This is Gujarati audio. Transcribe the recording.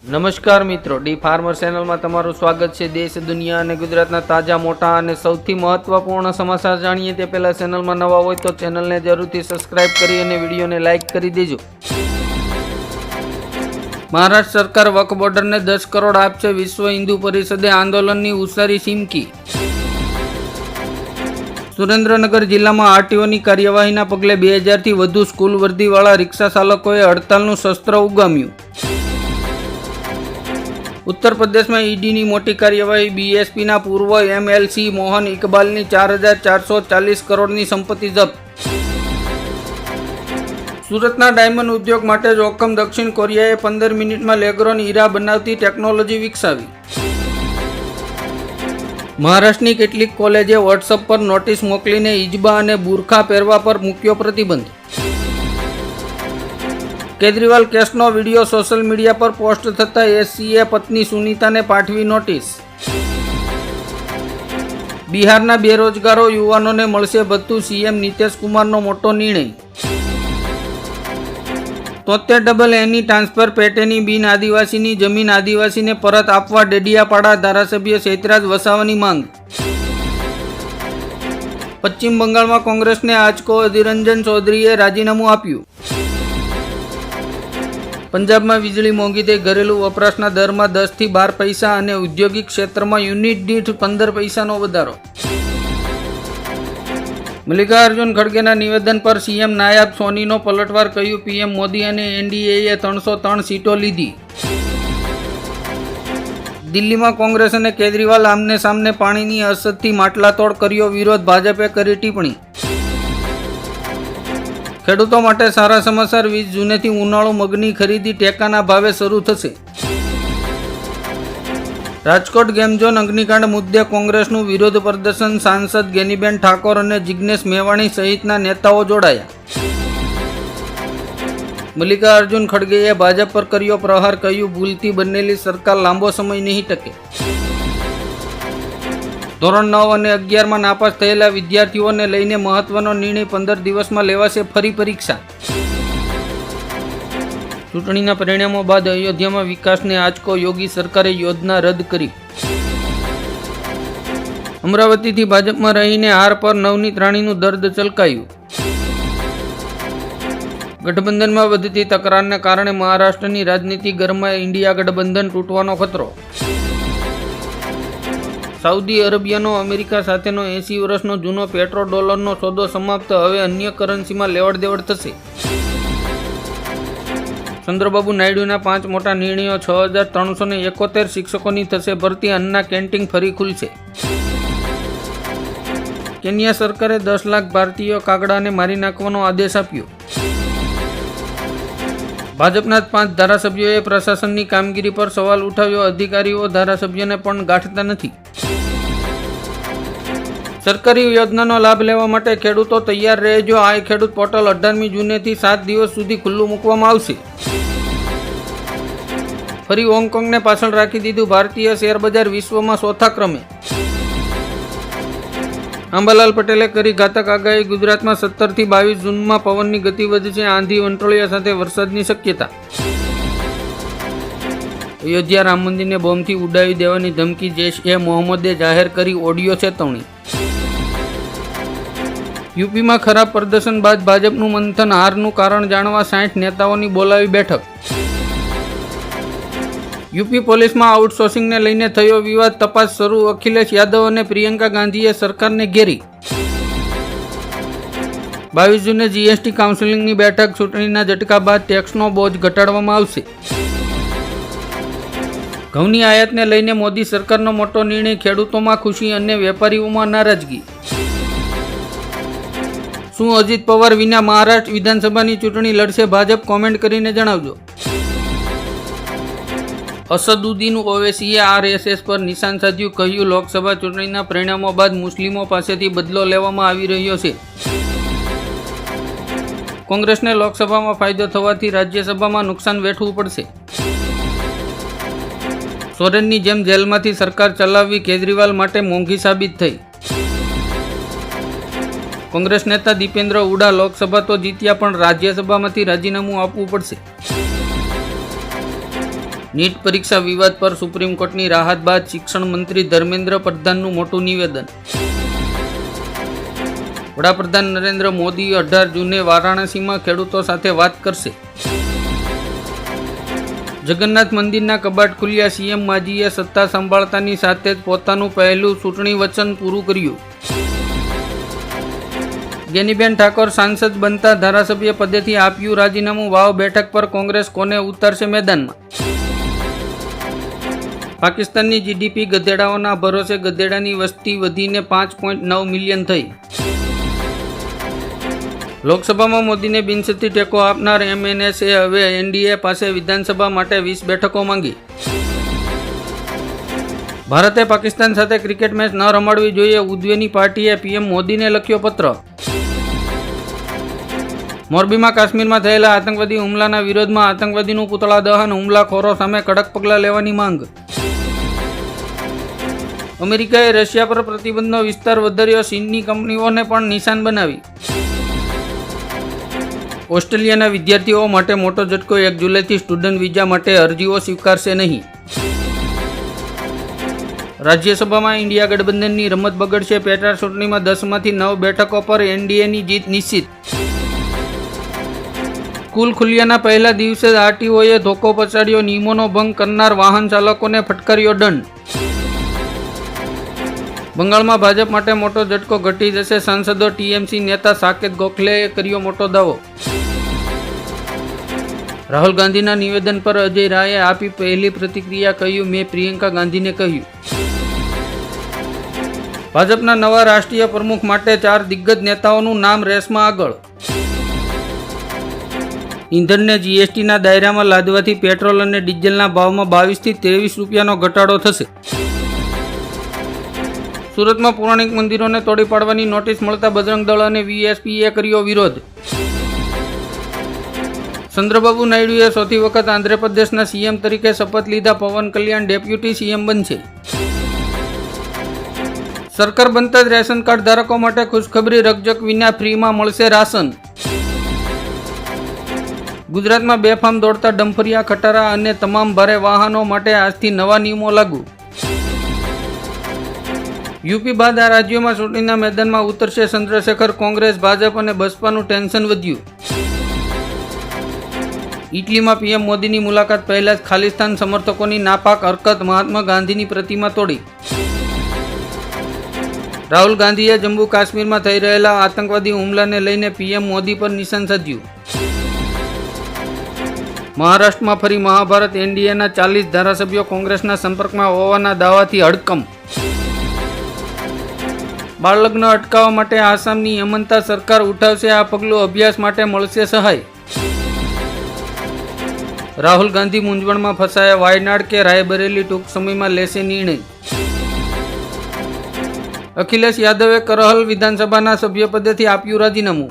નમસ્કાર મિત્રો, ડી ફાર્મર ચેનલમાં તમારું સ્વાગત છે। દેશ, દુનિયા અને ગુજરાતના તાજા, મોટા અને સૌથી મહત્વપૂર્ણ સમાચાર જાણીએ તે પહેલા ચેનલમાં નવા હોય તો ચેનલને જરૂરથી સબસ્ક્રાઇબ કરી અને વિડીયોને લાઇક કરી દેજો। મહારાષ્ટ્ર સરકાર વક્ફ બોર્ડરને 10 કરોડ આપશે, વિશ્વ હિન્દુ પરિષદે આંદોલનની ઉસારી ચીમકી। સુરેન્દ્રનગર જિલ્લામાં આરટીઓની કાર્યવાહીના પગલે 2000થી વધુ સ્કૂલ વર્દીવાળા રિક્ષા ચાલકોએ હડતાલનું શસ્ત્ર ઉગામ્યું। ઉત્તર પ્રદેશમાં ઈડીની મોટી કાર્યવાહી, બીએસપીના પૂર્વ એમએલસી મોહન ઇકબાલની 4440 કરોડની સંપત્તિ જપ્ત। સુરતના ડાયમંડ ઉદ્યોગ માટે જોખમ, દક્ષિણ કોરિયાએ 15 મિનિટમાં લેગ્રોન હીરા બનાવતી ટેકનોલોજી વિકસાવી। મહારાષ્ટ્રની કેટલીક કોલેજે વોટ્સઅપ પર નોટિસ મોકલીને હિજબા અને બુરખા પહેરવા પર મૂક્યો પ્રતિબંધ। કેજરીવાલ કેસનો વિડીયો સોશિયલ મીડિયા પર પોસ્ટ થતાં એસસીએ પત્ની સુનીતાને પાઠવી નોટિસ। બિહારના બેરોજગારો યુવાનોને મળશે ભથ્થું, સીએમ નીતિશ કુમારનો મોટો નિર્ણય। 73 એની ટ્રાન્સફર પેટેની બિન આદિવાસીની જમીન આદિવાસીને પરત આપવા ડેડિયાપાડા ધારાસભ્ય ચૈતરાજ વસાવાની માંગ। પશ્ચિમ બંગાળમાં કોંગ્રેસને આંચકો, અધીર રંજન ચૌધરીએ રાજીનામું આપ્યું। પંજાબમાં વીજળી મોંઘી થઈ, ઘરેલું વપરાશના દરમાં 10 થી 12 પૈસા અને ઔદ્યોગિક ક્ષેત્રમાં યુનિટ દીઠ 15 પૈસાનો વધારો। મલ્લિકાર્જુન ખડગેના નિવેદન પર સીએમ નાયબ સોનીનો પલટવાર, કહ્યું પીએમ મોદી અને એનડીએએ 303 સીટો લીધી। દિલ્હીમાં કોંગ્રેસ અને કેજરીવાલ આમને સામને, પાણીની અછતથી માટલાતોડ કર્યો વિરોધ, ભાજપે કરી ટિપ્પણી। ખેડૂતો માટે સારા સમાચાર, 20 જૂનેથી ઉનાળુ મગની ખરીદી ટેકાના ભાવે શરૂ થશે। રાજકોટ ગેમ ઝોન અગ્નિકાંડ મુદ્દે કોંગ્રેસનું વિરોધ પ્રદર્શન, સાંસદ ગેનીબેન ઠાકોર અને જિગ્નેશ મેવાણી સહિતના નેતાઓ જોડાયા। મલ્લિકાર્જુન ખડગેએ ભાજપ પર કર્યો પ્રહાર, કહ્યું ભૂલથી બનેલી સરકાર લાંબો સમય નહીં ટકે। ધોરણ 9 અને 11માં નાપાસ થયેલા વિદ્યાર્થીઓને લઈને મહત્વનો નિર્ણય, 15 દિવસમાં લેવાશે ફરી પરીક્ષા। ચૂંટણીના પરિણામો બાદ અયોધ્યામાં વિકાસને આંચકો, યોગી સરકારે યોજના રદ કરી। અમરાવતીથી ભાજપમાં રહીને હાર પર નવનીત રાણીનું દર્દ છલકાયું। ગઠબંધનમાં વધતી તકરારને કારણે મહારાષ્ટ્રની રાજનીતિ ગરમાઈ, ઇન્ડિયા ગઠબંધન તૂટવાનો ખતરો। સાઉદી અરેબિયાનો અમેરિકા સાથેનો 80 વર્ષનો જૂનો પેટ્રો ડોલરનો સોદો સમાપ્ત, હવે અન્ય કરન્સીમાં લેવડ દેવડ થશે। ચંદ્રબાબુ નાયડુના 5 મોટા નિર્ણયો, 6371 શિક્ષકોની થશે ભરતી, અન્ના કેન્ટીન ફરી ખુલશે। કેન્યા સરકારે 10 લાખ ભારતીય કાગડાને મારી નાખવાનો આદેશ આપ્યો। ભાજપના 5 ધારાસભ્યોએ પ્રશાસનની કામગીરી પર સવાલ ઉઠાવ્યો, અધિકારીઓ ધારાસભ્યોને પણ ગાંઠતા નથી। સરકારી યોજનાનો લાભ લેવા માટે ખેડૂતો તૈયાર રહેજો, આ ખેડૂત પોર્ટલ 18મી જૂનેથી 7 દિવસ સુધી ખુલ્લું મૂકવામાં આવશે। ફરી હોંગકોંગને પાછળ રાખી દીધું, ભારતીય શેર બજાર વિશ્વમાં 4થા ક્રમે। અંબાલાલ પટેલે કરી ઘાતક આગાહી, ગુજરાતમાં 17 થી 22 જૂનમાં પવનની ગતિ વધશે, આંધી વંટોળિયા સાથે વરસાદની શક્યતા। અયોધ્યા રામ મંદિરને બોમ્બથી ઉડાવી દેવાની ધમકી, જૈશ-એ મોહમ્મદે જાહેર કરી ઓડિયો ચેતવણી। યુપીમાં ખરાબ પ્રદર્શન બાદ ભાજપનું મંથન, હારનું કારણ જાણવા 60 નેતાઓની બોલાવી બેઠક। યુપી પોલીસમાં આઉટસોર્સિંગને લઈને થયો વિવાદ, તપાસ શરૂ, અખિલેશ યાદવ અને પ્રિયંકા ગાંધીએ સરકારને ઘેરી। 22 જૂને જીએસટી કાઉન્સિલની બેઠક, ચૂંટણીના ઝટકા બાદ ટેક્સનો બોજ ઘટાડવામાં આવશે। ઘઉંની આયાતને લઈને મોદી સરકારનો મોટો નિર્ણય, ખેડૂતોમાં ખુશી અને વેપારીઓમાં નારાજગી। શું અજીત પવાર વિના મહારાષ્ટ્ર વિધાનસભાની ચૂંટણી લડશે ભાજપ? કોમેન્ટ કરીને જણાવજો। અસદુદ્દીન ઓવૈસીએ આરએસએસ પર નિશાન સાધ્યું, કહ્યું લોકસભા ચૂંટણીના પરિણામો બાદ મુસ્લિમો પાસેથી બદલો લેવામાં આવી રહ્યો છે। કોંગ્રેસને લોકસભામાં ફાયદો થવાથી રાજ્યસભામાં નુકસાન વેઠવું પડશે। સોરેનની જેમ જેલમાંથી સરકાર ચલાવવી કેજરીવાલ માટે મોંઘી સાબિત થઈ। કોંગ્રેસ નેતા દીપેન્દ્ર હુડા લોકસભા તો જીત્યા પણ રાજ્યસભામાંથી રાજીનામું આપવું પડશે। નીટ પરીક્ષા વિવાદ પર સુપ્રીમ કોર્ટની રાહત બાદ શિક્ષણ મંત્રી ધર્મેન્દ્ર પ્રધાનનું મોટું નિવેદન. વડાપ્રધાન નરેન્દ્ર મોદી 18 જૂને વારાણસીમાં ખેડૂતો સાથે વાત કરશે. જગન્નાથ મંદિરના કબાટ ખુલ્યા. સીએમ માજીએ સત્તા સંભાળતાની સાથે જ પોતાનું પહેલું ચૂંટણી વચન પૂરું કર્યું. ગેનીબેન ઠાકોર સાંસદ બનતા ધારાસભ્ય પદેથી આપ્યું રાજીનામું. વાવ બેઠક પર કોંગ્રેસ કોને ઉતારશે મેદાનમાં? પાકિસ્તાનની જીડીપી ગધેડાઓના ભરોસે. ગધેડાની વસ્તી વધીને 5.9 મિલિયન થઈ. લોકસભામાં મોદીને બિનશરતી ટેકો આપનાર એમએનએસે હવે એનડીએ પાસે વિધાનસભા માટે 20 બેઠકો માંગી. ભારતે પાકિસ્તાન સાથે ક્રિકેટ મેચ ન રમાડવી જોઈએ. ઉદ્વેની પાર્ટીએ પીએમ મોદીને લખ્યો પત્ર. મોરબીમાં કાશ્મીરમાં થયેલા આતંકવાદી હુમલાના વિરોધમાં આતંકવાદીનું પૂતળા દહન. હુમલાખોરો સામે કડક પગલાં લેવાની માંગ. અમેરિકાએ રશિયા પર પ્રતિબંધનો વિસ્તાર વધાર્યો. ચીનની કંપનીઓને પણ નિશાન બનાવી. ઓસ્ટ્રેલિયાના વિદ્યાર્થીઓ માટે મોટો ઝટકો. 1 જુલાઈથી સ્ટુડન્ટ વિઝા માટે અરજીઓ સ્વીકારશે નહીં. રાજ્યસભામાં ઇન્ડિયા ગઠબંધનની રમત બગડશે. પેટા ચૂંટણીમાં 10માંથી 9 બેઠકો પર એનડીએની જીત નિશ્ચિત. સ્કૂલ ખુલ્યાના પહેલા દિવસે જ આરટીઓએ ધોકો પછાડ્યો. નિયમોનો ભંગ કરનાર વાહન ચાલકોને ફટકાર્યો દંડ. બંગાળમાં ભાજપ માટે મોટો ઝટકો. ઘટી જશે સાંસદો. ટીએમસી નેતા સાકેત ગોખલેએ કર્યો મોટો દાવો. રાહુલ ગાંધીના નિવેદન પર અજય રાયે આપી પહેલી પ્રતિક્રિયા. કહ્યું, મેં પ્રિયંકા ગાંધીને કહ્યું. ભાજપના નવા રાષ્ટ્રીય પ્રમુખ માટે 4 દિગ્ગજ નેતાઓનું નામ રેસમાં આગળ. ઈંધણને જીએસટીના દાયરામાં લાદવાથી પેટ્રોલ અને ડીઝલના ભાવમાં 22 થી 23 રૂપિયાનો ઘટાડો થશે. સુરતમાં પૌરાણિક મંદિરોને તોડી પાડવાની નોટિસ મળતા બજરંગ દળ અને વીએસપીએ કર્યો વિરોધ. ચંદ્રબાબુ નાયડુએ ચોથી વખત આંધ્રપ્રદેશના સીએમ તરીકે શપથ લીધા. પવન કલ્યાણ ડેપ્યુટી સીએમ બનશે. સરકાર બનતા જ રેશન કાર્ડ ધારકો માટે ખુશખબરી. રકઝક વિના ફ્રીમાં મળશે રાશન. ગુજરાતમાં બેફામ દોડતા ડમ્ફરિયા, ખટારા અને તમામ ભારે વાહનો માટે આજથી નવા નિયમો લાગુ. યુપી બાદ આ રાજ્યોમાં ચૂંટણીના મેદાનમાં ઉતરશે ચંદ્રશેખર. કોંગ્રેસ, ભાજપ અને બસપાનું ટેન્શન વધ્યું. ઇટલીમાં પીએમ મોદીની મુલાકાત પહેલા જ ખાલિસ્તાન સમર્થકોની નાપાક હરકત. મહાત્મા ગાંધીની પ્રતિમા તોડી. રાહુલ ગાંધીએ જમ્મુ કાશ્મીરમાં થઈ રહેલા આતંકવાદી હુમલાને લઈને પીએમ મોદી પર નિશાન સાધ્યું. મહારાષ્ટ્રમાં ફરી મહાભારત. એનડીએના 40 ધારાસભ્યો કોંગ્રેસના સંપર્કમાં હોવાના દાવાથી હડકંપ. બાળલગ્ન અટકાવવા માટે આસામની હેમંતા સરકાર ઉઠાવશે આ પગલું. અભ્યાસ માટે મળશે સહાય. રાહુલ ગાંધી મૂંઝવણમાં ફસાયા. વાયનાડ કે રાયબરેલી ટૂંક સમયમાં લેશે નિર્ણય. અખિલેશ યાદવે કરહલ વિધાનસભાના સભ્યપદેથી આપ્યું રાજીનામું.